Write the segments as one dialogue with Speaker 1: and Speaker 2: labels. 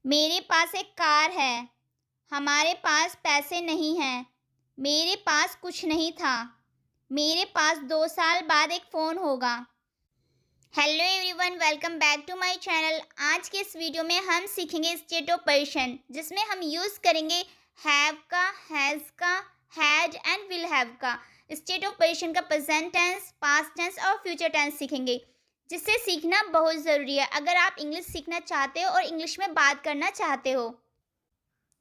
Speaker 1: मेरे पास एक कार है। हमारे पास पैसे नहीं हैं। मेरे पास कुछ नहीं था। मेरे पास 2 साल बाद एक फ़ोन होगा। Hello everyone, welcome back to my channel. आज के इस वीडियो में हम सीखेंगे स्टेट ऑफ पोजीशन, जिसमें हम यूज़ करेंगे हैव का, हैज़ का, हैड एंड विल हैव का। स्टेट ऑफ पोजीशन का प्रेजेंट टेंस, पास्ट टेंस और फ्यूचर टेंस सीखेंगे, जिससे सीखना बहुत ज़रूरी है अगर आप इंग्लिश सीखना चाहते हो और इंग्लिश में बात करना चाहते हो।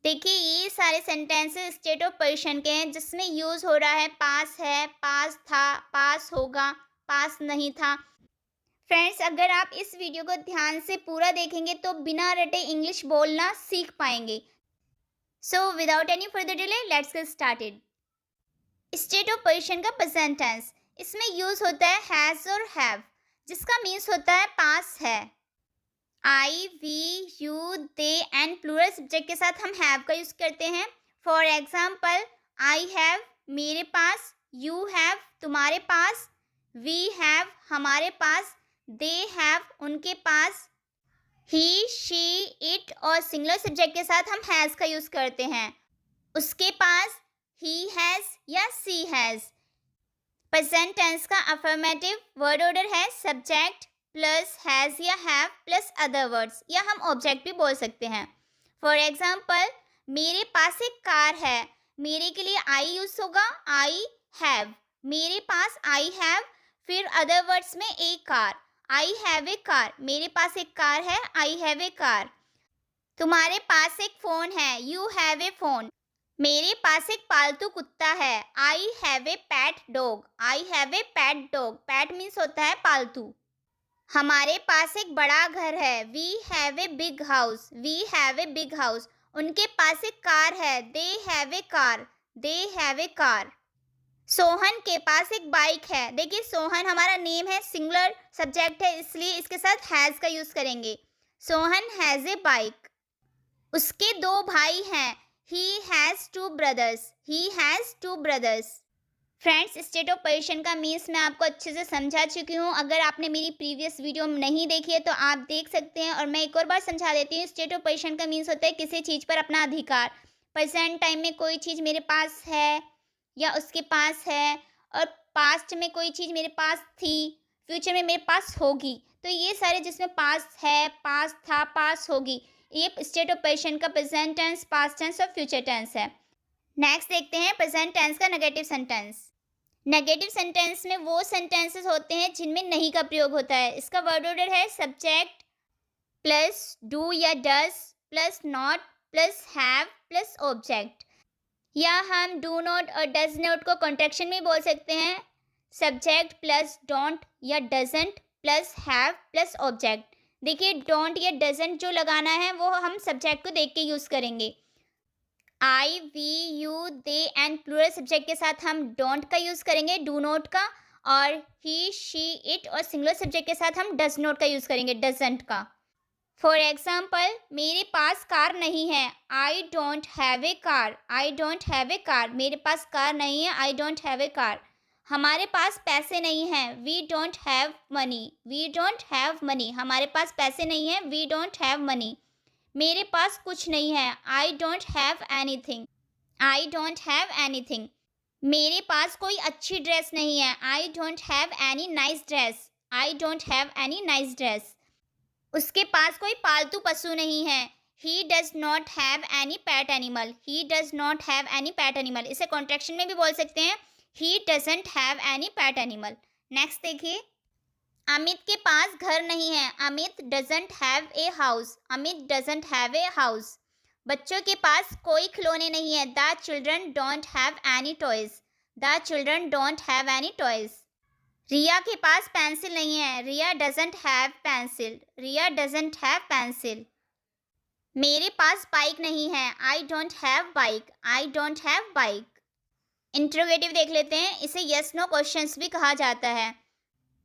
Speaker 1: देखिए, ये सारे सेंटेंसेस स्टेट ऑफ पोजीशन के हैं, जिसमें यूज़ हो रहा है पास है, पास था, पास होगा, पास नहीं था। फ्रेंड्स, अगर आप इस वीडियो को ध्यान से पूरा देखेंगे तो बिना रटे इंग्लिश बोलना सीख पाएंगे। So without any further delay, let's get started. State of position का प्रेजेंट टेंस, इसमें यूज होता है हैज और हैव, जिसका मीन्स होता है पास है। I, we, you, they and plural subject के साथ हम हैव का यूज करते हैं। फॉर एग्जाम्पल, आई हैव मेरे पास, यू हैव तुम्हारे पास, वी हैव हमारे पास, दे हैव उनके पास, ही, शी, इट और सिंगुलर सब्जेक्ट के साथ हम हैज़ का यूज़ करते हैं। उसके पास, ही हैज़ या सी हैज़। प्रेजेंट टेंस का अफर्मेटिव वर्ड ऑर्डर है सब्जेक्ट प्लस हैज़ या हैव प्लस अदर वर्ड्स, या हम ऑब्जेक्ट भी बोल सकते हैं। फॉर एग्जाम्पल, मेरे पास एक कार है। मेरे के लिए आई यूज़ होगा, आई हैव। मेरे पास आई हैव, फिर अदर वर्ड्स में a car, I have a car. मेरे पास एक कार है, आई हैव ए कार। तुम्हारे पास एक फ़ोन है, यू हैव ए फ़ोन। मेरे पास एक पालतू कुत्ता है, I have a pet dog. I have a pet dog. Pet means होता है पालतू। हमारे पास एक बड़ा घर है, we have a big house. We have a big house. उनके पास एक कार है, they have a car. They have a car. Sohan के पास एक बाइक है। देखिए, सोहन हमारा नेम है, सिंगुलर सब्जेक्ट है, इसलिए इसके साथ हैज़ का यूज़ करेंगे। Sohan has a bike. उसके 2 भाई हैं, he has 2 brothers. He has 2 brothers. Friends, state of position का मीन्स मैं आपको अच्छे से समझा चुकी हूँ। अगर आपने मेरी प्रीवियस वीडियो नहीं देखी है तो आप देख सकते हैं, और मैं एक और बार समझा देती हूँ। स्टेट ऑफ पोजीशन का मीन्स होता है किसी चीज़ पर अपना अधिकार। प्रेजेंट टाइम में कोई चीज़ मेरे पास है या उसके पास है, और पास्ट में कोई चीज़ मेरे पास थी, फ्यूचर में मेरे पास होगी। तो ये सारे जिसमें पास है, पास था, पास होगी, ये स्टेट ऑफ पोजीशन का प्रेजेंट टेंस, पास्ट टेंस और फ्यूचर टेंस है। नेक्स्ट देखते हैं प्रेजेंट टेंस का नेगेटिव सेंटेंस। नेगेटिव सेंटेंस में वो सेंटेंसेस होते हैं जिनमें नहीं का प्रयोग होता है। इसका वर्ड ऑर्डर है सब्जेक्ट प्लस डू या does plus not plus have plus object, या हम डू नॉट और डज नॉट को कॉन्ट्रैक्शन में बोल सकते हैं सब्जेक्ट प्लस डोंट या doesn't plus have plus object. देखिए, डोंट या डजेंट जो लगाना है वो हम सब्जेक्ट को देख के यूज़ करेंगे। I, we, you, they and plural subject के साथ हम डोंट का यूज़ करेंगे, डू नॉट का, और ही, शी, इट और सिंगुलर सब्जेक्ट के साथ हम डज नॉट का यूज़ करेंगे, डजेंट का। फॉर एग्जाम्पल, मेरे पास कार नहीं है, I don't have a car. I don't have a car. मेरे पास कार नहीं है, I don't have a car. हमारे पास पैसे नहीं हैं, we don't have money. We don't have money. हमारे पास पैसे नहीं हैं, वी डोंट हैव मनी। मेरे पास कुछ नहीं है, I don't have anything. I don't have anything. मेरे पास कोई अच्छी ड्रेस नहीं है, I don't have any nice dress. I don't have any nice dress. उसके पास कोई पालतू पशु नहीं है, he does not have any PAT animal. He does not have any PAT animal. इसे कॉन्ट्रैक्शन में भी बोल सकते हैं, he doesn't have any PAT animal. Next देखिए, अमित के पास घर नहीं है, Amit doesn't have a house. Amit doesn't have a house. बच्चों के पास कोई खिलौने नहीं है, the children don't have any toys. The children don't have any toys. Riya के पास पेंसिल नहीं है, Riya doesn't have pencil. Riya doesn't have pencil. मेरे पास बाइक नहीं है, I don't have bike. I don't have bike. Interrogative देख लेते हैं। इसे यस नो क्वेश्चंस भी कहा जाता है।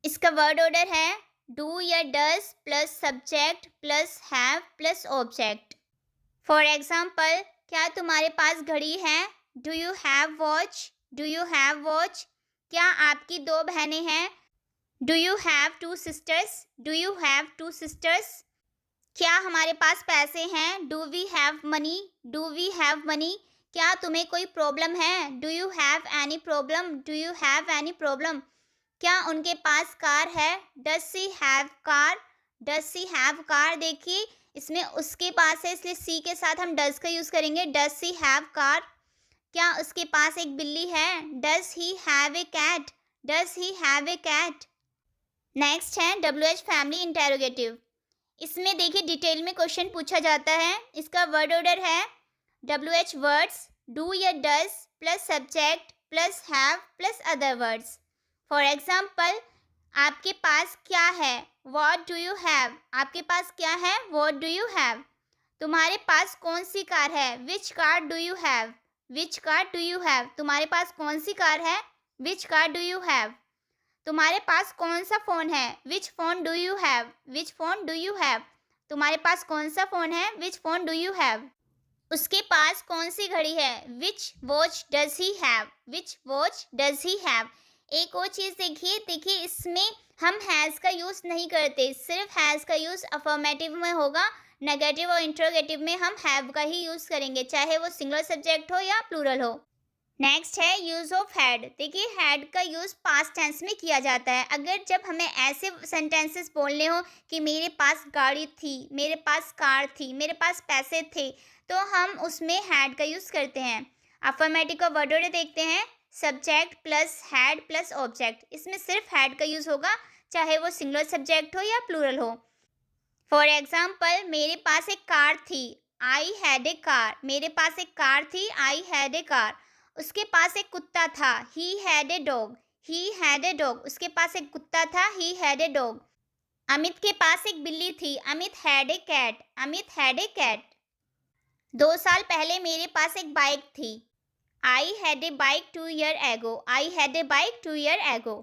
Speaker 1: इसका वर्ड ऑर्डर है डू या does plus subject plus have plus object. For example, क्या तुम्हारे पास घड़ी है, do you have watch. Do you have watch. क्या आपकी 2 बहनें हैं, do you have 2 sisters. Do you have 2 sisters. क्या हमारे पास पैसे हैं? Do we have money? Do we have money? क्या तुम्हें कोई प्रॉब्लम है? Do you have any problem? Do you have any problem? क्या उनके पास कार है? Does she have car? Does she have car? देखिए इसमें उसके पास है इसलिए सी के साथ हम डज का यूज करेंगे। Does she have car? क्या उसके पास एक बिल्ली है? Does he have a cat? Does he have a cat? Next है WH फैमिली इंटेरोगेटिव। इसमें देखिए डिटेल में क्वेश्चन पूछा जाता है। इसका वर्ड ऑर्डर है WH वर्ड्स, डू या does plus subject plus have plus other words. For example, आपके पास क्या है? What do you have? आपके पास क्या है? What do you have? तुम्हारे पास कौन सी कार है? Which car do you have? Which car do you have? तुम्हारे पास कौन सी कार है? Which car do you have? तुम्हारे पास कौन सा फ़ोन है? Which phone do you have? Which phone do you have? तुम्हारे पास कौन सा फ़ोन है? Which phone do you have? उसके पास कौन सी घड़ी है? Which watch does he have? Which watch does he have? एक और चीज़ देखिए इसमें हम हैज़ का यूज़ नहीं करते, सिर्फ हैज़ का यूज़ अफर्मेटिव में होगा। नेगेटिव और इंट्रोगेटिव में हम हैव का ही यूज़ करेंगे, चाहे वो सिंगुलर सब्जेक्ट हो या प्लूरल हो। नेक्स्ट है यूज़ ऑफ हैड। देखिए हैड का यूज़ पास्ट टेंस में किया जाता है। अगर जब हमें ऐसे सेंटेंसेस बोलने हो कि मेरे पास गाड़ी थी, मेरे पास कार थी, मेरे पास पैसे थे, तो हम उसमें हैड का यूज़ करते हैं। अफर्मेटिव का वर्ड ऑर्डर देखते हैं, subject plus had plus object. इसमें सिर्फ हैड का यूज़ होगा, चाहे वो सिंगुलर सब्जेक्ट हो या प्लूरल हो। फॉर एग्जाम्पल, मेरे पास एक कार थी, आई हैड ए कार। मेरे पास एक कार थी, आई हैड ए कार। उसके पास एक कुत्ता था, he had a dog. He had a dog. उसके पास एक कुत्ता था, he had a dog. Amit के पास एक बिल्ली थी, Amit had a cat. Amit had a cat. 2 साल पहले मेरे पास एक बाइक थी, I had a bike 2 year ago. I had a bike 2 year ago.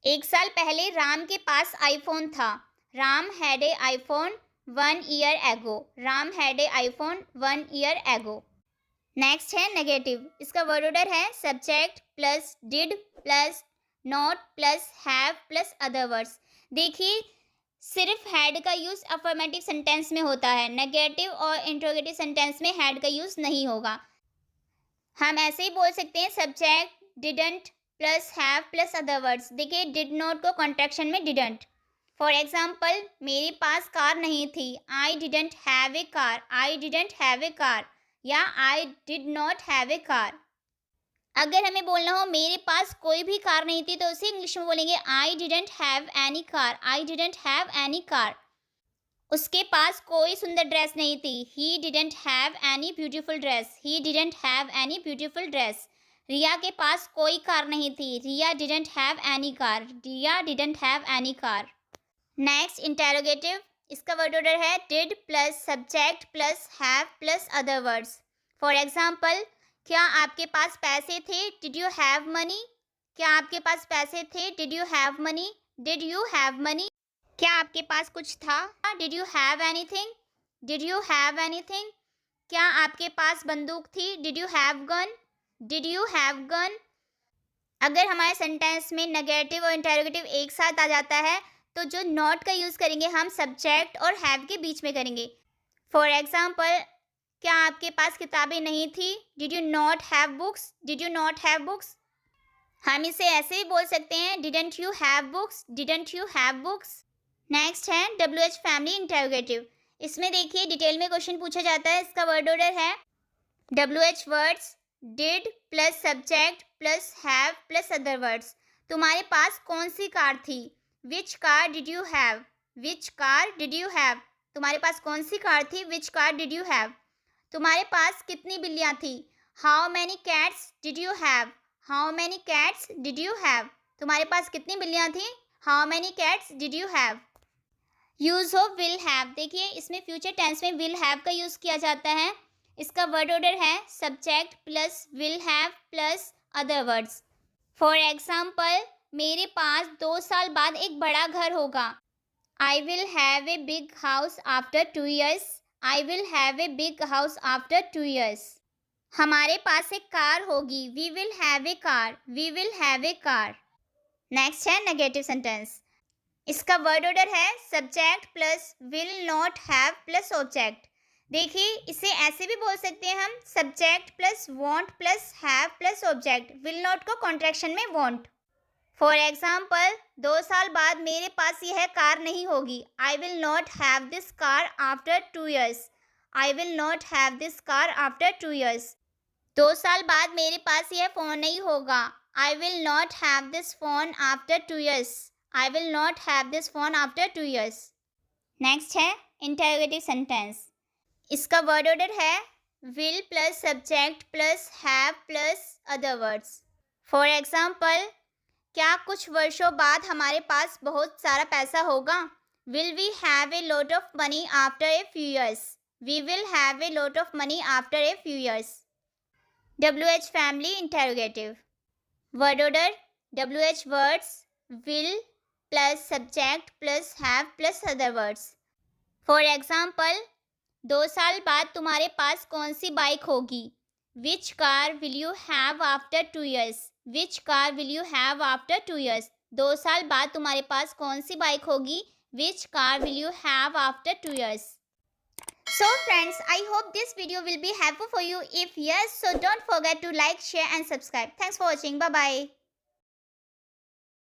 Speaker 1: 1 साल पहले राम के पास आईफोन था, Ram had a iPhone 1 year ago. Ram had a iPhone 1 year ago. Next है नेगेटिव। इसका वर्ड ऑर्डर है subject plus did plus not plus have plus other words. देखिए सिर्फ हैड का यूज़ अफर्मेटिव सेंटेंस में होता है, नेगेटिव और इंट्रोगेटिव सेंटेंस में हैड का यूज़ नहीं होगा। हम ऐसे ही बोल सकते हैं subject didn't plus have plus other words. देखिए डिड नॉट को कॉन्ट्रैक्शन में डिडंट। फॉर एग्जाम्पल, मेरे पास कार नहीं थी, I didn't have a car. I didn't have a car या I did not have a car. अगर हमें बोलना हो मेरे पास कोई भी कार नहीं थी, तो उसे इंग्लिश में बोलेंगे I didn't have any car. I didn't have any car. उसके पास कोई सुंदर ड्रेस नहीं थी, he didn't have any beautiful dress. He didn't have any beautiful dress. Riya के पास कोई कार नहीं थी, Riya didn't have any car. Riya didn't have any car. Next interrogative. इसका वर्ड ऑर्डर है did plus subject plus have plus other words. For example, क्या आपके पास पैसे थे? Did you have money? क्या आपके पास पैसे थे? Did you have money? Did you have money? क्या आपके पास कुछ था? Did you have anything? Did you have anything? क्या आपके पास बंदूक थी? Did you have gun? Did you have gun? अगर हमारे सेंटेंस में नेगेटिव और इंटेरोगेटिव एक साथ आ जाता है, तो जो नॉट का यूज़ करेंगे हम सब्जेक्ट और हैव के बीच में करेंगे। फॉर एग्जाम्पल, क्या आपके पास किताबें नहीं थी? Did you not have books? Did you not have books? हम इसे ऐसे भी बोल सकते हैं didn't you have books? Didn't you have books? Next है WH फैमिली इंटेरोगेटिव। इसमें देखिए डिटेल में क्वेश्चन पूछा जाता है। इसका वर्ड ऑर्डर है WH words, did plus subject plus have plus other words. तुम्हारे पास कौन सी कार थी? Which car did you have? Which car did you have? तुम्हारे पास कौन सी कार थी? Which car did you have? तुम्हारे पास कितनी बिल्लियाँ थी? How many cats did you have? How many cats did you have? तुम्हारे पास कितनी बिल्लियाँ थी? How many cats did you have? Use of will have. देखिए इसमें फ्यूचर टेंस में विल हैव का यूज़ किया जाता है। इसका वर्ड ऑर्डर है subject plus will have plus other words. For example, मेरे पास 2 साल बाद एक बड़ा घर होगा, I will have a big house after 2 years। I will have a big house after 2 years। हमारे पास एक कार होगी, we will have a car. We will have a car. Next है नेगेटिव सेंटेंस। इसका वर्ड ऑर्डर है subject plus will not have plus object. देखिए, इसे ऐसे भी बोल सकते हैं हम, subject plus won't plus have plus object, will not को कॉन्ट्रैक्शन में वॉन्ट। फॉर एग्जाम्पल, 2 साल बाद मेरे पास यह कार नहीं होगी। I will not have this car after 2 years। I will not have this car after 2 years। 2 साल बाद मेरे पास यह फ़ोन नहीं होगा। I will not have this phone after 2 years। I will not have this phone after 2 years। Next है interrogative sentence. इसका word order है will plus subject plus have plus other words. For example, क्या कुछ वर्षों बाद हमारे पास बहुत सारा पैसा होगा? Will we have a lot of money after a few years. We will have a lot of money after a few years. WH family interrogative. Word order WH words will plus subject plus have plus other words. For example, 2 साल बाद तुम्हारे पास कौन सी bike होगी? Which car will you have after 2 years। Which car will you have after 2 years। 2 साल बाद तुम्हारे पास कौन सी बाइक होगी? Which car will you have after 2 years। So friends, I hope this video will be helpful for you. If yes, so don't forget to like, share and subscribe. Thanks for watching. Bye bye.